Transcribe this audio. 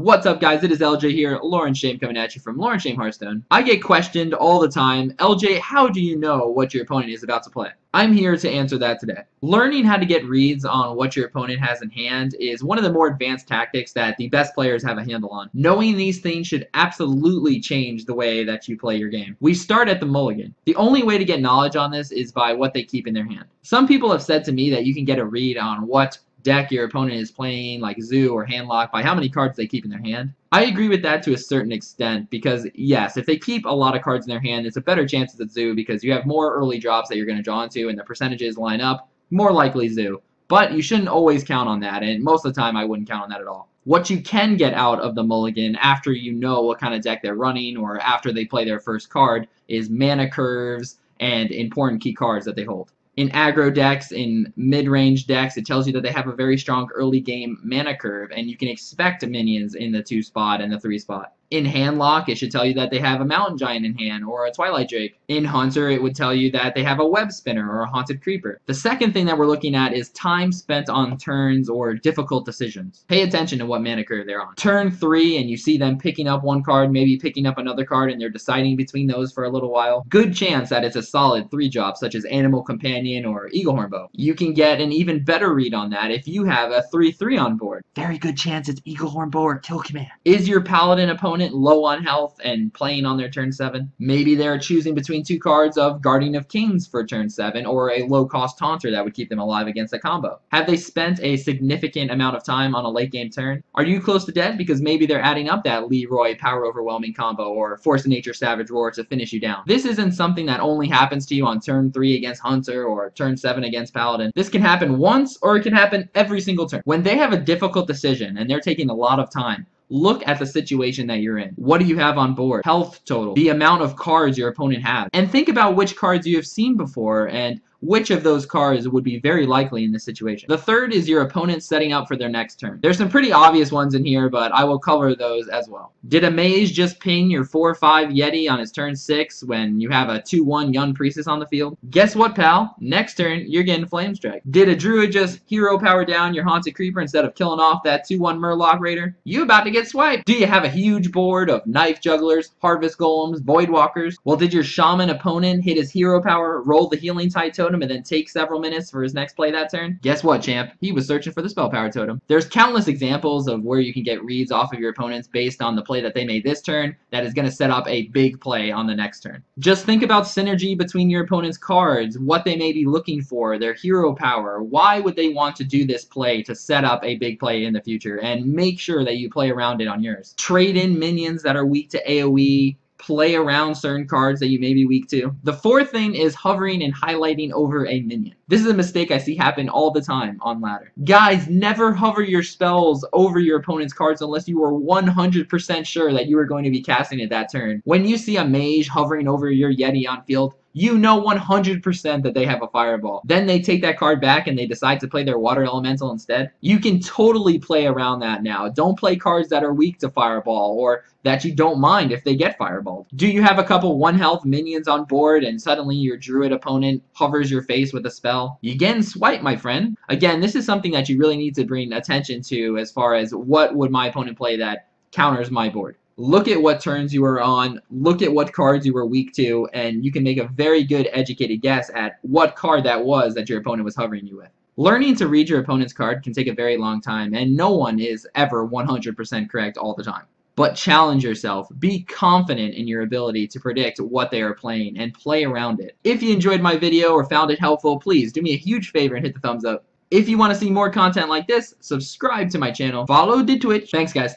What's up, guys? It is LJ here, Lawrencejame coming at you from Lawrencejame Hearthstone. I get questioned all the time, LJ, how do you know what your opponent is about to play? I'm here to answer that today. Learning how to get reads on what your opponent has in hand is one of the more advanced tactics that the best players have a handle on. Knowing these things should absolutely change the way that you play your game. We start at the Mulligan. The only way to get knowledge on this is by what they keep in their hand. Some people have said to me that you can get a read on what deck your opponent is playing, like Zoo or Handlock, by how many cards they keep in their hand. I agree with that to a certain extent because, yes, if they keep a lot of cards in their hand, it's a better chance at Zoo because you have more early drops that you're going to draw into and the percentages line up, more likely Zoo. But you shouldn't always count on that, and most of the time I wouldn't count on that at all. What you can get out of the Mulligan after you know what kind of deck they're running or after they play their first card is mana curves and important key cards that they hold. In aggro decks, in mid-range decks, it tells you that they have a very strong early game mana curve, and you can expect minions in the 2 spot and the 3 spot. In Handlock, it should tell you that they have a Mountain Giant in hand or a Twilight Drake. In Hunter, it would tell you that they have a Web Spinner or a Haunted Creeper. The second thing that we're looking at is time spent on turns or difficult decisions. Pay attention to what mana curve they're on. Turn 3 and you see them picking up one card, maybe picking up another card, and they're deciding between those for a little while. Good chance that it's a solid 3-drop such as Animal Companion or Eaglehorn Bow. You can get an even better read on that if you have a 3/3 on board. Very good chance it's Eaglehorn Bow or Kill Command. Is your Paladin opponent low on health and playing on their turn 7? Maybe they're choosing between 2 cards of Guardian of Kings for turn 7 or a low-cost Taunter that would keep them alive against a combo. Have they spent a significant amount of time on a late-game turn? Are you close to dead? Because maybe they're adding up that Leroy Power Overwhelming combo or Force of Nature Savage Roar to finish you down. This isn't something that only happens to you on turn 3 against Hunter or turn 7 against Paladin. This can happen once or it can happen every single turn. When they have a difficult decision and they're taking a lot of time, look at the situation that you're in. What do you have on board? Health total. The amount of cards your opponent has. And think about which cards you have seen before and which of those cards would be very likely in this situation. The third is your opponent setting up for their next turn. There's some pretty obvious ones in here, but I will cover those as well. Did a mage just ping your 4/5 Yeti on his turn 6 when you have a 2/1 Young Priestess on the field? Guess what, pal? Next turn, you're getting Flame Strike. Did a druid just hero power down your Haunted Creeper instead of killing off that 2/1 Murloc Raider? You about to get swiped. Do you have a huge board of Knife Jugglers, Harvest Golems, Voidwalkers? Well, did your Shaman opponent hit his hero power, roll the Healing Tide Totem, and then take several minutes for his next play that turn? Guess what, champ? He was searching for the Spell Power Totem. There's countless examples of where you can get reads off of your opponents based on the play that they made this turn that is going to set up a big play on the next turn. Just think about synergy between your opponent's cards, what they may be looking for, their hero power, why would they want to do this play to set up a big play in the future, and make sure that you play around it on yours. Trade in minions that are weak to AoE, play around certain cards that you may be weak to. The fourth thing is hovering and highlighting over a minion. This is a mistake I see happen all the time on ladder. Guys, never hover your spells over your opponent's cards unless you are 100% sure that you are going to be casting it that turn. When you see a mage hovering over your Yeti on field, you know 100% that they have a Fireball. Then they take that card back and they decide to play their Water Elemental instead. You can totally play around that now. Don't play cards that are weak to Fireball or that you don't mind if they get Fireballed. Do you have a couple 1-health minions on board and suddenly your Druid opponent hovers your face with a spell? You getting swiped, my friend. Again, this is something that you really need to bring attention to as far as what would my opponent play that counters my board. Look at what turns you were on, look at what cards you were weak to, and you can make a very good educated guess at what card that was that your opponent was hovering you with. Learning to read your opponent's card can take a very long time, and no one is ever 100% correct all the time. But challenge yourself. Be confident in your ability to predict what they are playing and play around it. If you enjoyed my video or found it helpful, please do me a huge favor and hit the thumbs up. If you want to see more content like this, subscribe to my channel. Follow the Twitch. Thanks, guys.